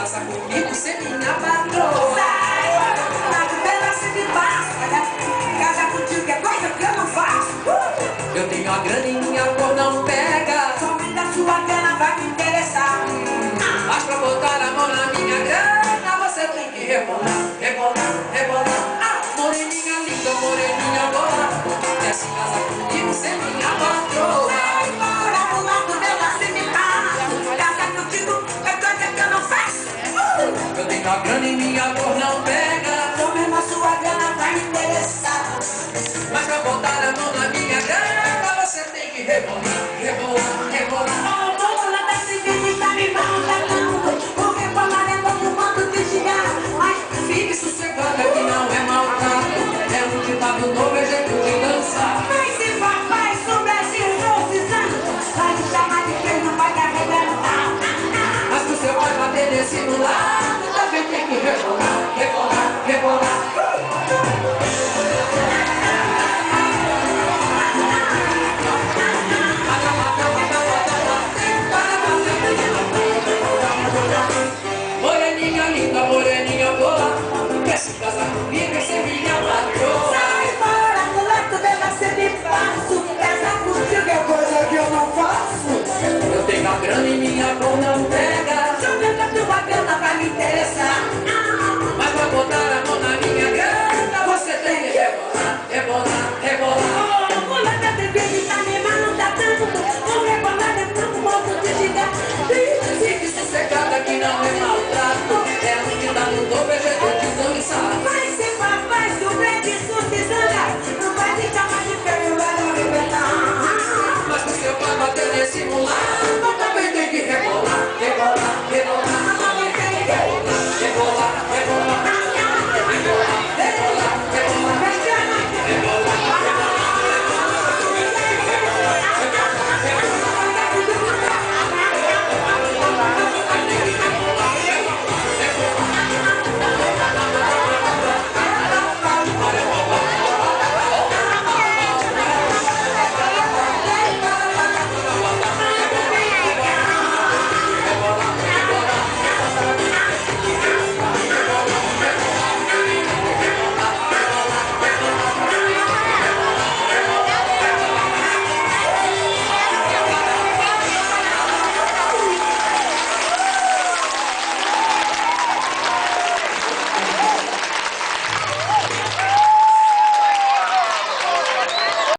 casa comigo, ser minha patroa. Sai, um pedaço de pasta, casa contigo é coisa que eu não faço. Eu tenho a grana e minha cor não pega. Somente da sua grana vai me interessar. Mas pra botar a mão na minha grana, você tem que rebolar, rebolar, rebolar. Moreninha linda, moreninha boa, desce casa comigo, ser minha patroa. Pra pular do pedaço de pasta, casa contigo é coisa que eu não faço. Eu tenho a grana e minha cor não pega. Somente da sua grana vai me interessar. Mas pra botar a mão na minha grana, você tem que rebolar, rebolar, rebolar.